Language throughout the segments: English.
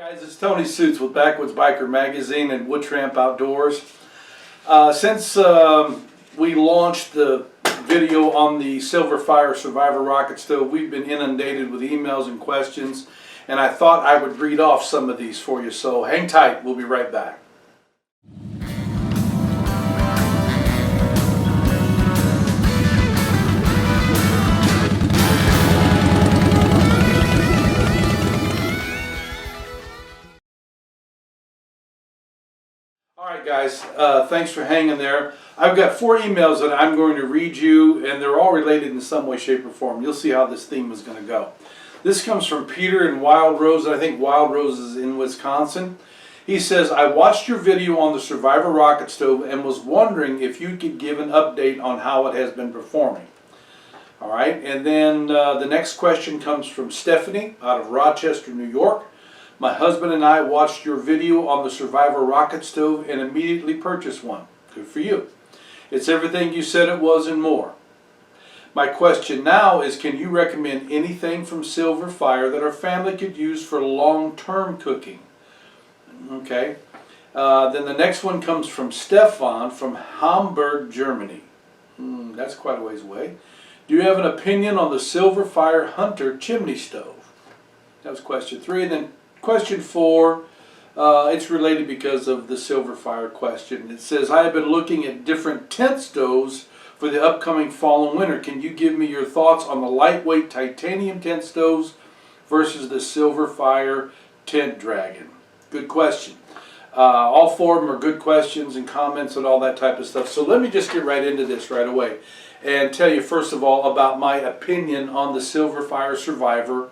Guys, it's Tony Suits with Backwoods Biker Magazine and Wood Tramp Outdoors. Since we launched the video on the Silverfire Survivor Rocket Stove, we've been inundated with emails and questions, and I thought I would read off some of these for you, so hang tight, we'll be right back. Alright guys, thanks for hanging there. I've got 4 emails that I'm going to read you, and they're all related in some way, shape, or form. You'll see how this theme is going to go. This comes from Peter in Wild Rose. I think Wild Rose is in Wisconsin. He says, I watched your video on the Survivor Rocket Stove and was wondering if you could give an update on how it has been performing. Alright, and then the next question comes from Stephanie out of Rochester, New York. My husband and I watched your video on the Survivor Rocket Stove and immediately purchased one. Good for you. It's everything you said it was and more. My question now is, can you recommend anything from Silverfire that our family could use for long-term cooking? Okay. Then the next one comes from Stefan from Hamburg, Germany. That's quite a ways away. Do you have an opinion on the Silverfire Hunter Chimney Stove? That was question 3. And then question 4, it's related because of the Silverfire question. It says, I have been looking at different tent stoves for the upcoming fall and winter. Can you give me your thoughts on the lightweight titanium tent stoves versus the Silverfire Tent Dragon? Good question. All 4 of them are good questions and comments and all that type of stuff. So let me just get right into this right away and tell you first of all about my opinion on the Silverfire Survivor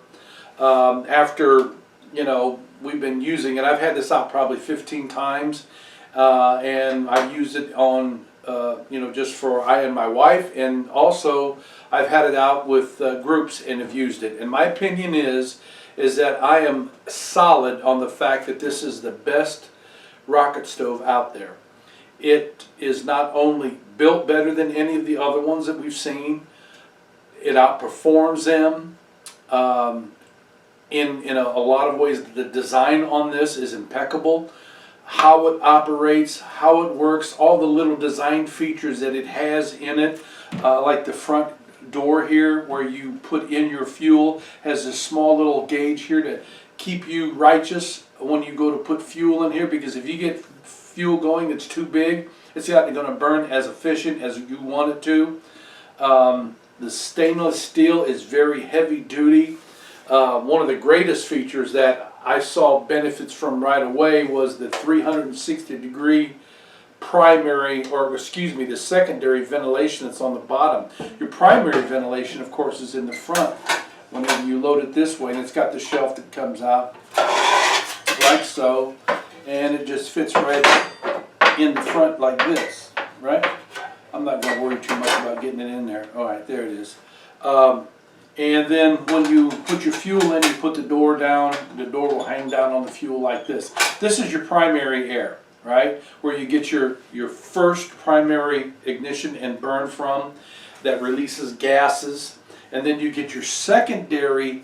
after, you know, we've been using it. I've had this out probably 15 times, and I've used it on, you know, just for I and my wife, and also I've had it out with groups and have used it. And my opinion is that I am solid on the fact that this is the best rocket stove out there. It is not only built better than any of the other ones that we've seen, it outperforms them. In a lot of ways, the design on this is impeccable. How it operates, how it works, all the little design features that it has in it, like the front door here where you put in your fuel, has this small little gauge here to keep you righteous when you go to put fuel in here, because if you get fuel going that's too big, it's not going to burn as efficient as you want it to. The stainless steel is very heavy duty. One of the greatest features that I saw benefits from right away was the 360-degree primary, or excuse me, the secondary ventilation that's on the bottom. Your primary ventilation, of course, is in the front whenever you load it this way, and it's got the shelf that comes out like so, and it just fits right in the front like this, right? I'm not going to worry too much about getting it in there. All right, there it is. And then when you put your fuel in, you put the door down, the door will hang down on the fuel like this. This is your primary air, right? Where you get your first primary ignition and burn from that releases gases. And then you get your secondary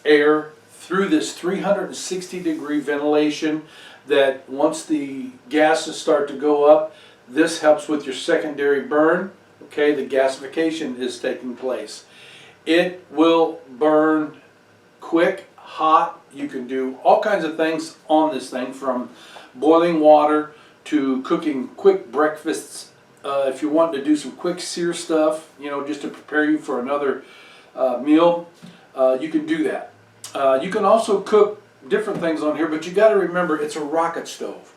air through this 360-degree ventilation that once the gases start to go up, this helps with your secondary burn. Okay, the gasification is taking place. It will burn quick, hot. You can do all kinds of things on this thing, from boiling water to cooking quick breakfasts. If you want to do some quick sear stuff, you know, just to prepare you for another meal, you can do that. You can also cook different things on here, but you got to remember it's a rocket stove,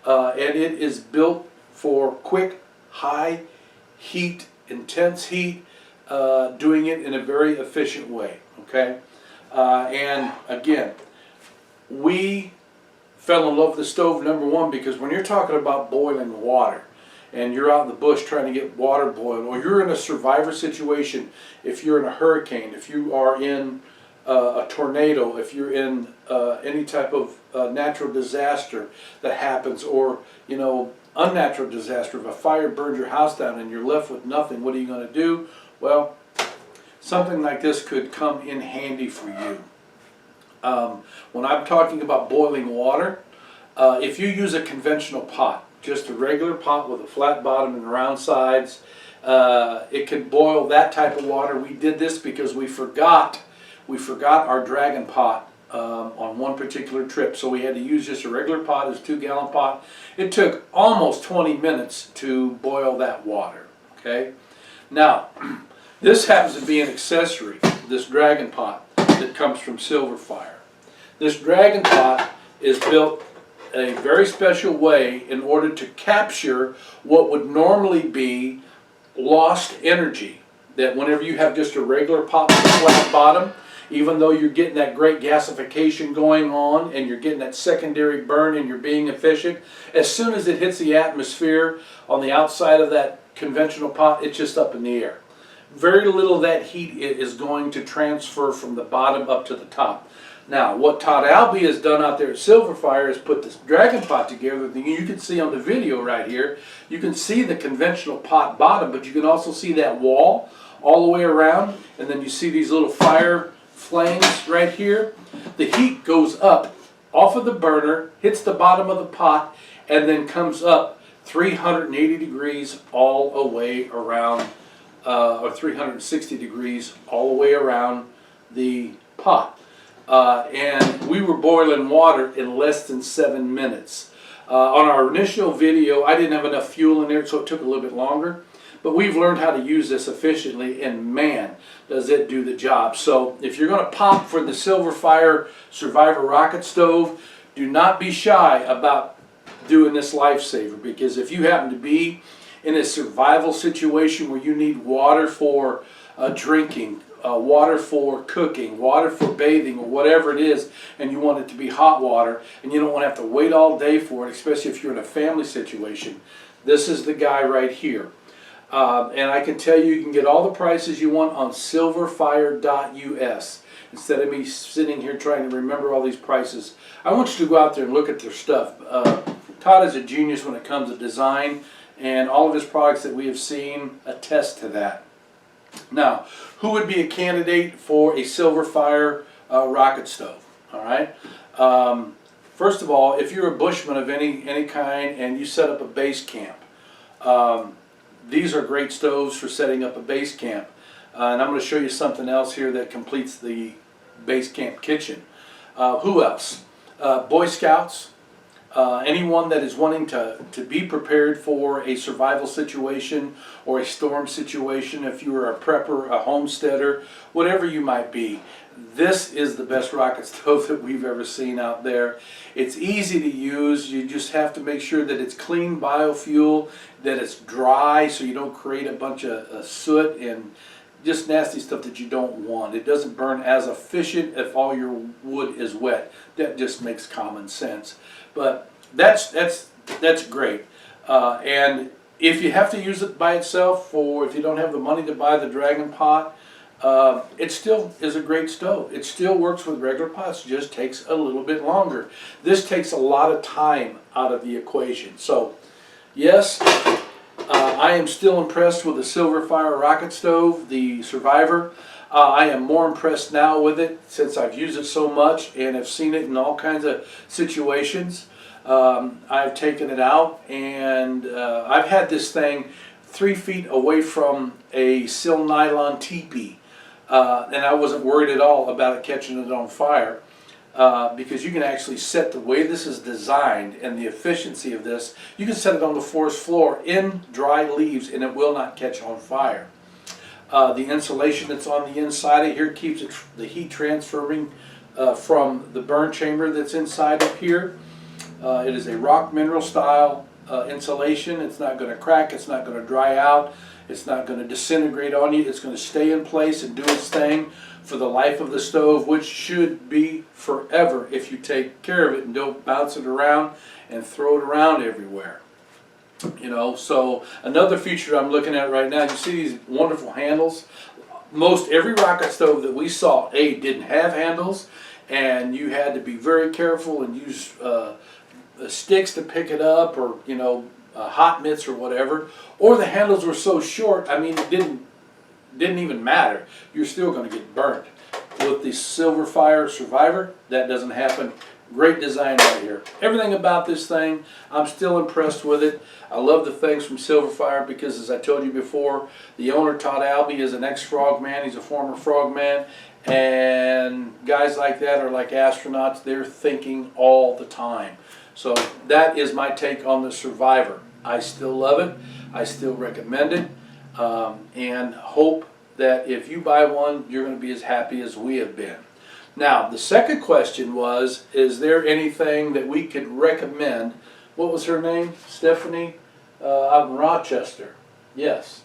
and it is built for quick, high heat, intense heat, doing it in a very efficient way. Okay, and again, we fell in love with the stove, number one, because when you're talking about boiling water and you're out in the bush trying to get water boiled, or you're in a survivor situation, if you're in a hurricane, if you are in a tornado, if you're in any type of natural disaster that happens, or, you know, unnatural disaster, if a fire burns your house down and you're left with nothing, what are you going to do? Well, something like this could come in handy for you. When I'm talking about boiling water, if you use a conventional pot, just a regular pot with a flat bottom and round sides, it can boil that type of water. We did this because we forgot our dragon pot on one particular trip, so we had to use just a regular pot. It's a 2-gallon pot. It took almost 20 minutes to boil that water. Okay, now this happens to be an accessory, this dragon pot that comes from Silverfire. This dragon pot is built a very special way in order to capture what would normally be lost energy. That whenever you have just a regular pot with a flat bottom, even though you're getting that great gasification going on and you're getting that secondary burn and you're being efficient, as soon as it hits the atmosphere on the outside of that conventional pot, it's just up in the air. Very little of that heat is going to transfer from the bottom up to the top. Now, what Todd Albee has done out there at Silverfire is put this dragon pot together. You can see on the video right here, you can see the conventional pot bottom, but you can also see that wall all the way around, and then you see these little fire flames right here. The heat goes up off of the burner, hits the bottom of the pot, and then comes up 380 degrees all the way around, or 360 degrees all the way around the pot. And we were boiling water in less than 7 minutes. On our initial video, I didn't have enough fuel in there, so it took a little bit longer. But we've learned how to use this efficiently, and man, does it do the job. So if you're going to pop for the Silverfire Survivor Rocket Stove, do not be shy about doing this lifesaver, because if you happen to be in a survival situation where you need water for drinking, water for cooking, water for bathing, or whatever it is, and you want it to be hot water, and you don't want to have to wait all day for it, especially if you're in a family situation, this is the guy right here. And I can tell you can get all the prices you want on silverfire.us. Instead of me sitting here trying to remember all these prices, I want you to go out there and look at their stuff. Todd is a genius when it comes to design, and all of his products that we have seen attest to that. Now, who would be a candidate for a Silverfire rocket stove? All right. First of all, if you're a bushman of any kind and you set up a base camp, these are great stoves for setting up a base camp. And I'm going to show you something else here that completes the base camp kitchen. Who else? Boy Scouts. Anyone that is wanting to be prepared for a survival situation or a storm situation, if you are a prepper, a homesteader, whatever you might be, this is the best rocket stove that we've ever seen out there. It's easy to use. You just have to make sure that it's clean biofuel, that it's dry so you don't create a bunch of soot and just nasty stuff that you don't want. It doesn't burn as efficient if all your wood is wet. That just makes common sense. But that's great. And if you have to use it by itself, or if you don't have the money to buy the dragon pot, it still is a great stove. It still works with regular pots, just takes a little bit longer. This takes a lot of time out of the equation. So yes, I am still impressed with the Silverfire Rocket Stove, the Survivor. I am more impressed now with it since I've used it so much and have seen it in all kinds of situations. I've taken it out, and I've had this thing 3 feet away from a sil nylon teepee, and I wasn't worried at all about it catching it on fire, because you can actually set the way this is designed and the efficiency of this. You can set it on the forest floor in dry leaves and it will not catch on fire. The insulation that's on the inside of here keeps the heat transferring from the burn chamber that's inside of here. It is a rock mineral style insulation. It's not going to crack, it's not going to dry out, it's not going to disintegrate on you. It's going to stay in place and do its thing for the life of the stove, which should be forever if you take care of it and don't bounce it around and throw it around everywhere. You know, so another feature I'm looking at right now, you see these wonderful handles. Most every rocket stove that we saw, didn't have handles, and you had to be very careful and use sticks to pick it up, or hot mitts or whatever. Or the handles were so short, I mean, it didn't even matter. You're still going to get burned. with the Silverfire Survivor. That doesn't happen. Great design right here. Everything about this thing, I'm still impressed with it. I love the things from Silverfire because, as I told you before, the owner, Todd Albee, is an ex-frogman. He's a former frogman. And guys like that are like astronauts. They're thinking all the time. So that is my take on the Survivor. I still love it. I still recommend it. And hope that if you buy one, you're going to be as happy as we have been. Now, the second question was, is there anything that we could recommend? What was her name? Stephanie? Out in Rochester. Yes.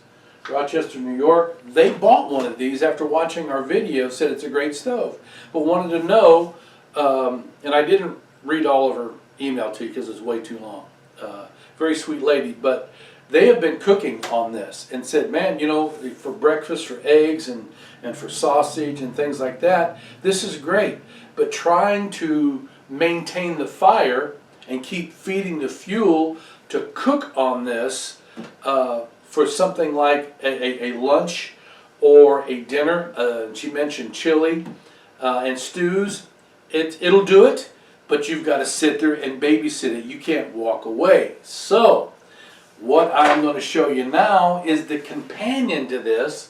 Rochester, New York. They bought one of these after watching our video, said it's a great stove. But wanted to know, and I didn't read all of her email to you because it's way too long. Very sweet lady, but they have been cooking on this and said, man, you know, for breakfast, for eggs and for sausage and things like that, this is great. But trying to maintain the fire and keep feeding the fuel to cook on this for something like a lunch or a dinner, she mentioned chili and stews, it'll do it, but you've got to sit there and babysit it. You can't walk away. So what I'm going to show you now is the companion to this.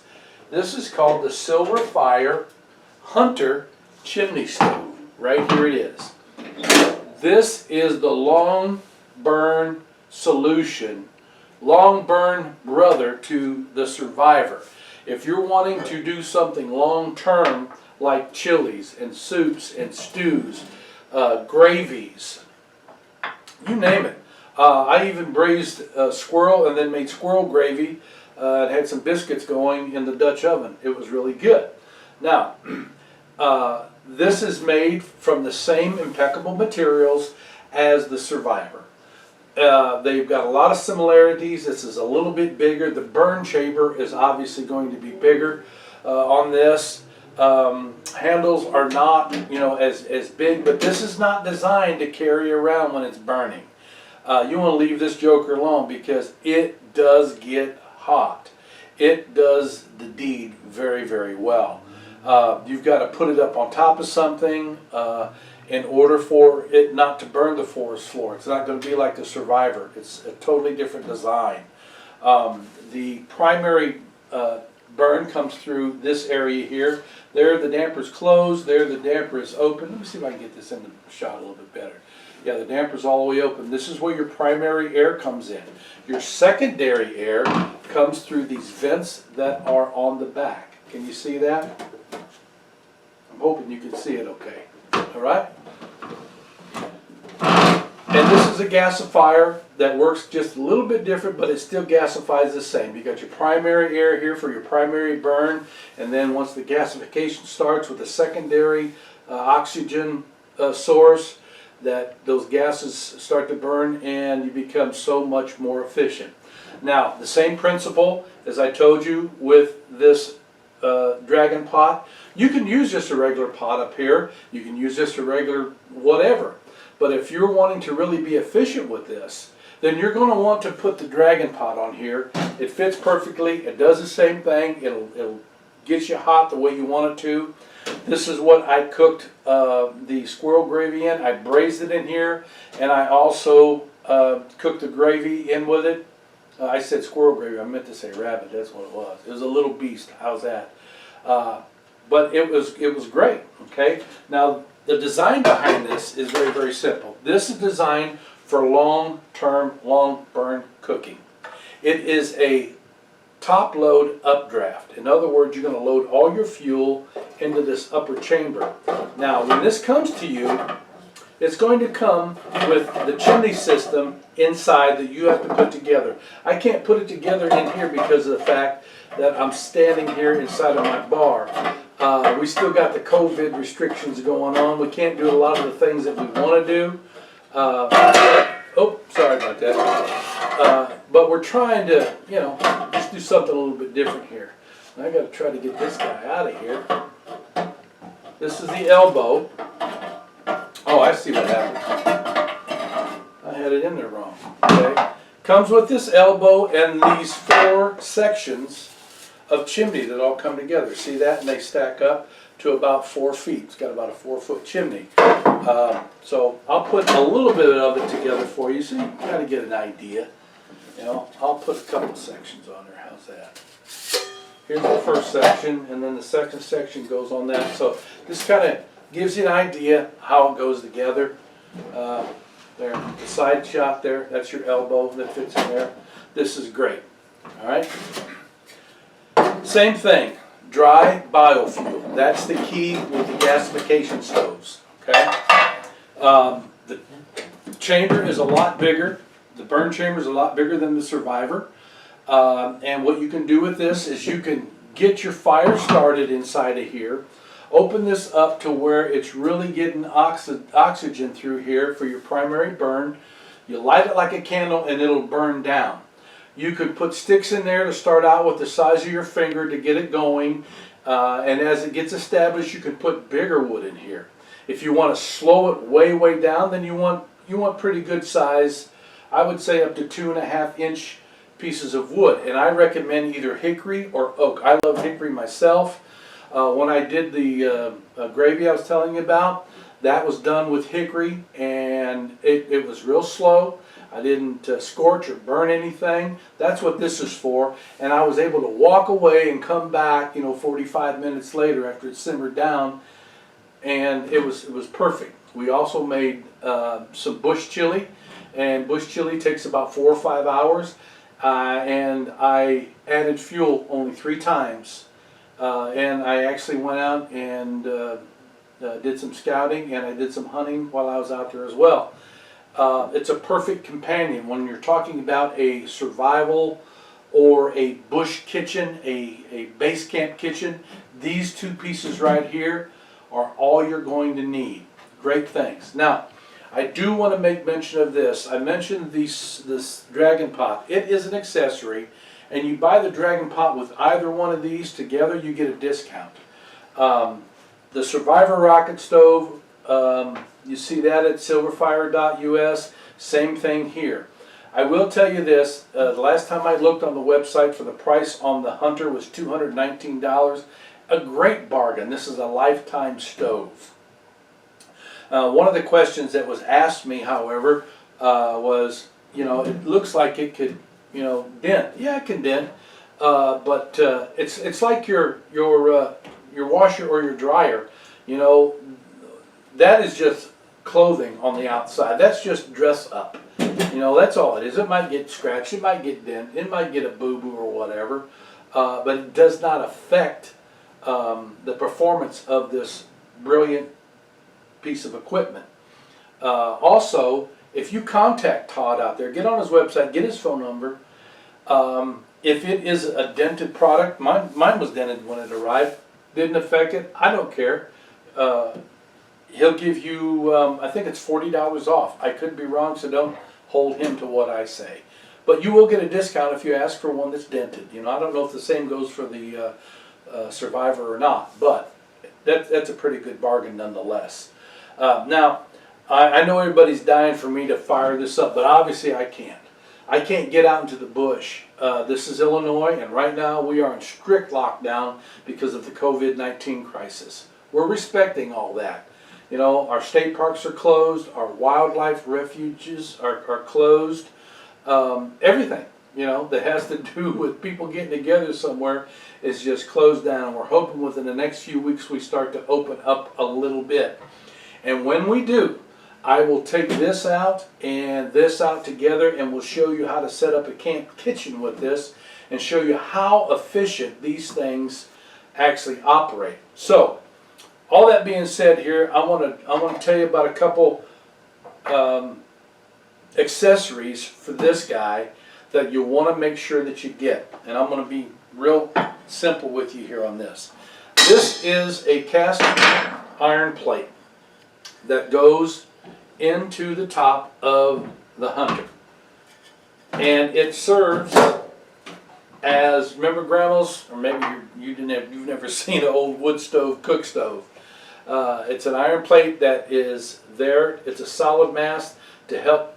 This is called the Silverfire Hunter Chimney Stove. Right here it is. This is the long burn solution, long burn brother to the Survivor. If you're wanting to do something long term like chilies and soups and stews, gravies, you name it. I even braised squirrel and then made squirrel gravy and had some biscuits going in the Dutch oven. It was really good. Now, this is made from the same impeccable materials as the Survivor. They've got a lot of similarities. This is a little bit bigger. The burn chamber is obviously going to be bigger on this. Handles are not, you know, as big, but this is not designed to carry around when it's burning. You want to leave this joker alone because it does get hot. It does the deed very, very well. You've got to put it up on top of something in order for it not to burn the forest floor. It's not going to be like the Survivor. It's a totally different design. The primary burn comes through this area here. There the damper's closed, there the damper is open. Let me see if I can get this in the shot a little bit better. Yeah, the damper's all the way open. This is where your primary air comes in. Your secondary air comes through these vents that are on the back. Can you see that? I'm hoping you can see it okay. All right? And this is a gasifier that works just a little bit different, but it still gasifies the same. You got your primary air here for your primary burn, and then once the gasification starts with a secondary oxygen source, that those gases start to burn and you become so much more efficient. Now, the same principle as I told you with this dragon pot. You can use just a regular pot up here. You can use just a regular whatever. But if you're wanting to really be efficient with this, then you're going to want to put the dragon pot on here. It fits perfectly. It does the same thing. It'll get you hot the way you want it to. This is what I cooked the squirrel gravy in. I braised it in here, and I also cooked the gravy in with it. I said squirrel gravy. I meant to say rabbit. That's what it was. It was a little beast. How's that? But it was great. Okay. Now the design behind this is very, very simple. This is designed for long-term, long burn cooking. It is a top load updraft. In other words, you're going to load all your fuel into this upper chamber. Now, when this comes to you, it's going to come with the chimney system inside that you have to put together. I can't put it together in here because of the fact that I'm standing here inside of my bar. We still got the COVID restrictions going on. We can't do a lot of the things that we want to do. Oh, sorry about that. But we're trying to, you know, just do something a little bit different here. I got to try to get this guy out of here. This is the elbow. Oh, I see what happened. I had it in there wrong. Okay. Comes with this elbow and these 4 sections of chimney that all come together. See that? And they stack up to about 4 feet. It's got about a 4-foot chimney. So I'll put a little bit of it together for you so you kind of get an idea. You know, I'll put a couple sections on there. How's that? Here's the first section, and then the second section goes on that. So this kind of gives you an idea how it goes together. There, the side shot there, that's your elbow that fits in there. This is great. All right. Same thing, dry biofuel. That's the key with the gasification stoves. Okay. The chamber is a lot bigger. The burn chamber is a lot bigger than the Survivor. And what you can do with this is you can get your fire started inside of here. Open this up to where it's really getting oxygen through here for your primary burn. You light it like a candle and it'll burn down. You could put sticks in there to start out with the size of your finger to get it going. And as it gets established, you can put bigger wood in here. If you want to slow it way down, then you want pretty good size. I would say up to 2.5-inch pieces of wood. And I recommend either hickory or oak. I love hickory myself. When I did the gravy I was telling you about, that was done with hickory, and it was real slow. I didn't scorch or burn anything. That's what this is for. And I was able to walk away and come back, 45 minutes later after it simmered down, and it was perfect. We also made some bush chili, and bush chili takes about 4 or 5 hours. And I added fuel only 3 times. And I actually went out and did some scouting, and I did some hunting while I was out there as well. It's a perfect companion when you're talking about a survival or a bush kitchen, a base camp kitchen. These 2 pieces right here are all you're going to need. Great things. Now, I do want to make mention of this. I mentioned this dragon pot. It is an accessory. And you buy the dragon pot with either one of these together, you get a discount. The Survivor Rocket Stove, you see that at silverfire.us. Same thing here. I will tell you this, the last time I looked on the website for the price on the Hunter was $219. A great bargain. This is a lifetime stove. One of the questions that was asked me, however, was, it looks like it could dent. Yeah, it can dent, but it's like your washer or your dryer. That is just clothing on the outside. That's just dress up. That's all it is. It might get scratched, it might get dent, it might get a boo-boo or whatever, but it does not affect the performance of this brilliant piece of equipment. Also, if you contact Todd out there, get on his website, get his phone number. If it is a dented product, mine was dented when it arrived, didn't affect it, I don't care. He'll give you, I think it's $40 off. I could be wrong, so don't hold him to what I say. But you will get a discount if you ask for one that's dented. I don't know if the same goes for the Survivor or not, but that's a pretty good bargain nonetheless. Now, I know everybody's dying for me to fire this up, but obviously I can't. I can't get out into the bush. This is Illinois, and right now we are in strict lockdown because of the COVID-19 crisis. We're respecting all that. Our state parks are closed, our wildlife refuges are closed. Everything, that has to do with people getting together somewhere is just closed down. And we're hoping within the next few weeks we start to open up a little bit. And when we do, I will take this out and this out together, and we'll show you how to set up a camp kitchen with this and show you how efficient these things actually operate. So, all that being said here, I want to tell you about a couple accessories for this guy that you want to make sure that you get. And I'm going to be real simple with you here on this. This is a cast iron plate that goes into the top of the Hunter, and it serves as, remember grandma's, or maybe you've never seen an old wood stove, cook stove. It's an iron plate that is there. It's a solid mass to help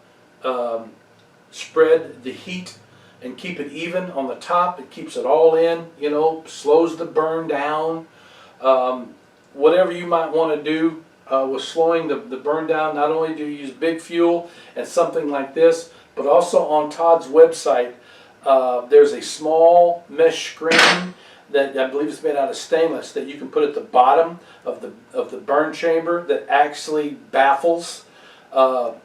spread the heat and keep it even on the top. It keeps it all in, slows the burn down. whatever you might want to do with slowing the burn down, not only do you use big fuel and something like this, but also on Todd's website, there's a small mesh screen that I believe is made out of stainless that you can put at the bottom of the burn chamber that actually baffles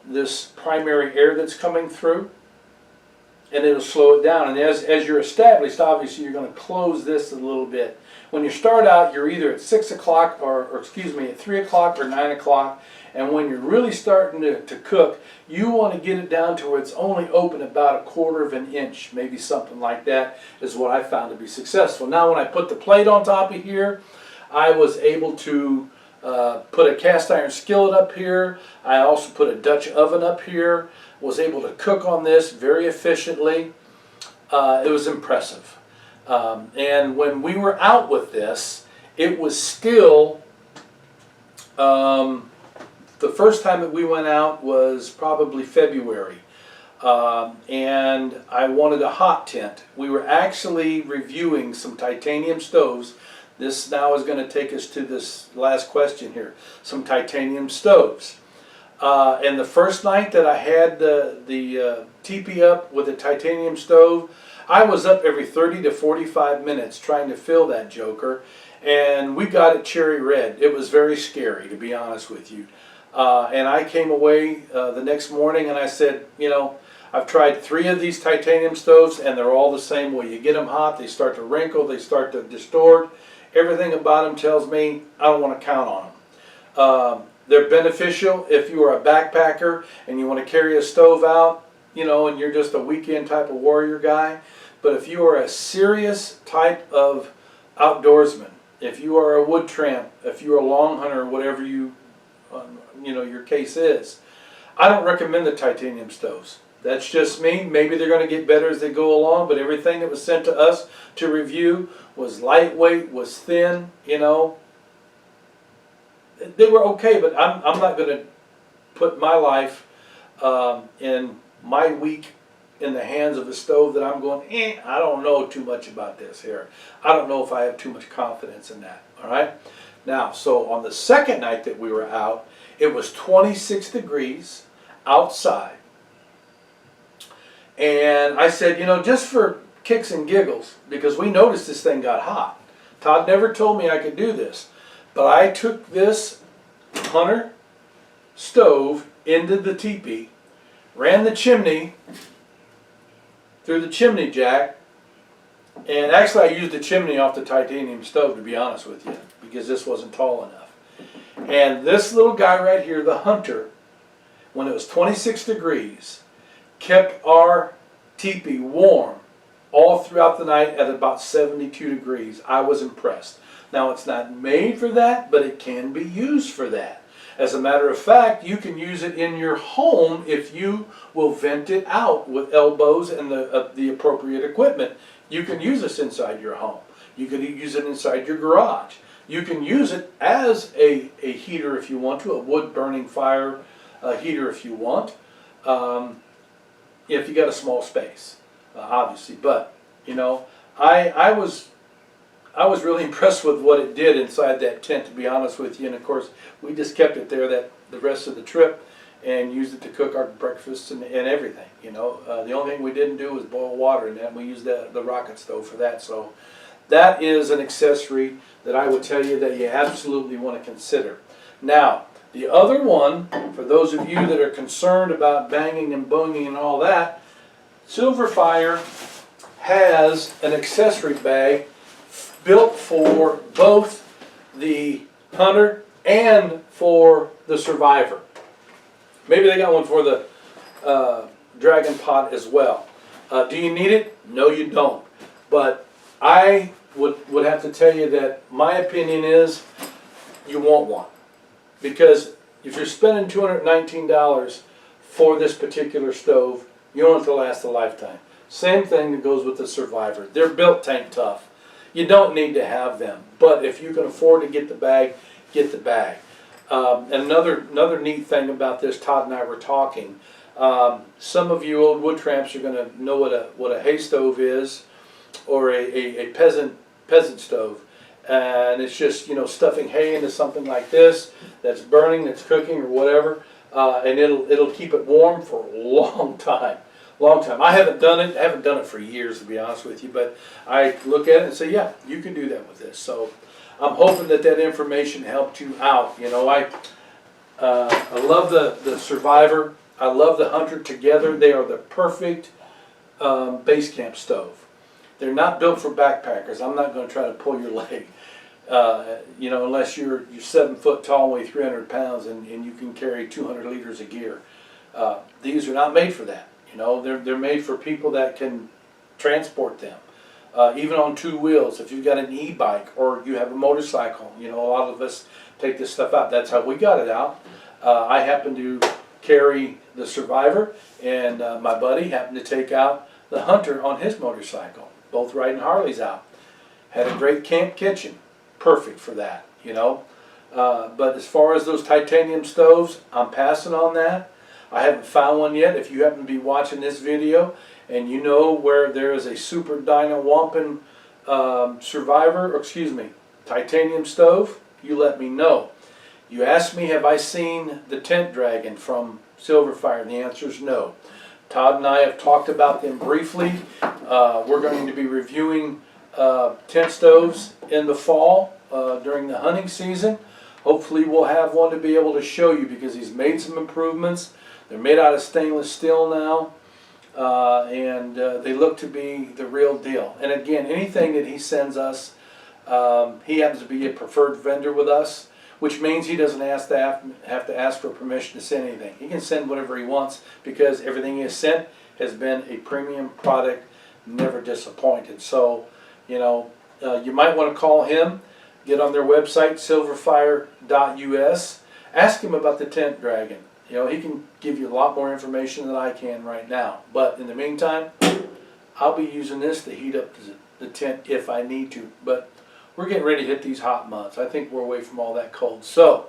this primary air that's coming through, and it'll slow it down. And as you're established, obviously you're going to close this a little bit. When you start out, you're either at 6 o'clock or excuse me, at 3 o'clock or 9 o'clock. And when you're really starting to cook, you want to get it down to where it's only open about 1/4 of an inch, maybe something like that is what I found to be successful. Now when I put the plate on top of here, I was able to put a cast iron skillet up here. I also put a Dutch oven up here, was able to cook on this very efficiently. It was impressive. And when we were out with this, it was still, the first time that we went out was probably February. And I wanted a hot tent. We were actually reviewing some titanium stoves. This now is going to take us to this last question here. Some titanium stoves. And the first night that I had the teepee up with a titanium stove, I was up every 30 to 45 minutes trying to fill that joker, and we got it cherry red. It was very scary, to be honest with you. And I came away the next morning and I said, you know, I've tried 3 of these titanium stoves and they're all the same way. You get them hot, they start to wrinkle, they start to distort. Everything about them tells me I don't want to count on them. They're beneficial if you are a backpacker and you want to carry a stove out, you know, and you're just a weekend type of warrior guy. But if you are a serious type of outdoorsman, if you are a wood tramp, if you're a long hunter, whatever you know, your case is, I don't recommend the titanium stoves. That's just me. Maybe they're going to get better as they go along, but everything that was sent to us to review was lightweight, was thin, you know. They were okay, but I'm not going to put my life in my week in the hands of a stove that I'm going, I don't know too much about this here. I don't know if I have too much confidence in that, all right? Now, so on the second night that we were out, it was 26 degrees outside. And I said, you know, just for kicks and giggles, because we noticed this thing got hot. Todd never told me I could do this. But I took this Hunter stove into the teepee, ran the chimney through the chimney jack, and actually I used the chimney off the titanium stove, to be honest with you, because this wasn't tall enough. And this little guy right here, the Hunter, when it was 26 degrees, kept our teepee warm all throughout the night at about 72 degrees. I was impressed. Now, it's not made for that, but it can be used for that. As a matter of fact, you can use it in your home if you will vent it out with elbows and the appropriate equipment. You can use this inside your home. You can use it inside your garage. You can use it as a heater if you want to, a wood-burning fire heater if you want, if you got a small space, obviously. But, you know, I was really impressed with what it did inside that tent, to be honest with you. And of course, we just kept it there the rest of the trip and used it to cook our breakfasts and everything. You know, the only thing we didn't do was boil water, and then we used the rocket stove for that. So that is an accessory that I would tell you that you absolutely want to consider. Now, the other one, for those of you that are concerned about banging and boonging and all that, Silverfire has an accessory bag built for both the Hunter and for the Survivor. Maybe they got one for the Dragon Pot as well. Do you need it? No, you don't. But I would have to tell you that my opinion is you want one. Because if you're spending $219 for this particular stove, you want it to last a lifetime. Same thing that goes with the Survivor. They're built tank tough. You don't need to have them, but if you can afford to get the bag, get the bag. And another neat thing about this, Todd and I were talking. Some of you old wood tramps are going to know what a hay stove is, or a peasant stove. and it's just, you know, stuffing hay into something like this that's burning, that's cooking or whatever, and it'll keep it warm for a long time. Long time. I haven't done it. I haven't done it for years, to be honest with you. But I look at it and say, yeah, you can do that with this. So I'm hoping that that information helped you out. You know, I love the Survivor. I love the Hunter together. They are the perfect base camp stove. They're not built for backpackers. I'm not going to try to pull your leg. You know, unless you're 7 foot tall, weigh 300 pounds, and you can carry 200 liters of gear. These are not made for that. You know, they're made for people that can transport them, even on 2 wheels. If you've got an e-bike or you have a motorcycle, you know, a lot of us take this stuff out. That's how we got it out. I happen to carry the Survivor, and my buddy happened to take out the Hunter on his motorcycle. Both riding Harleys out. Had a great camp kitchen, perfect for that. You know, but as far as those titanium stoves, I'm passing on that. I haven't found one yet. If you happen to be watching this video and you know where there is a Super Dyna Wampin Survivor, or excuse me, titanium stove, you let me know. You asked me, have I seen the Tent Dragon from Silverfire? And the answer is no. Todd and I have talked about them briefly. We're going to be reviewing tent stoves in the fall during the hunting season. Hopefully we'll have one to be able to show you, because he's made some improvements. They're made out of stainless steel now, and they look to be the real deal. And again, anything that he sends us, he happens to be a preferred vendor with us, which means he doesn't have to ask for permission to send anything. He can send whatever he wants, because everything he has sent has been a premium product, never disappointed. So, you know, you might want to call him, get on their website, silverfire.us, ask him about the Tent Dragon. You know, he can give you a lot more information than I can right now. But in the meantime, I'll be using this to heat up the tent if I need to. But we're getting ready to hit these hot months. I think we're away from all that cold. So,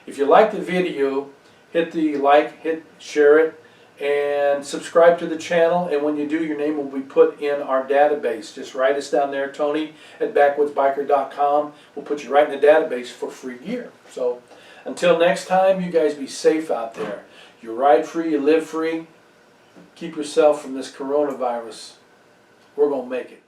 if you like the video, hit the like, share it, and subscribe to the channel. And when you do, your name will be put in our database. Just write us down there, Tony at BACKWOODSBiker.com. We'll put you right in the database for free gear. So, until next time, you guys be safe out there. You ride free, you live free. Keep yourself from this coronavirus. We're going to make it.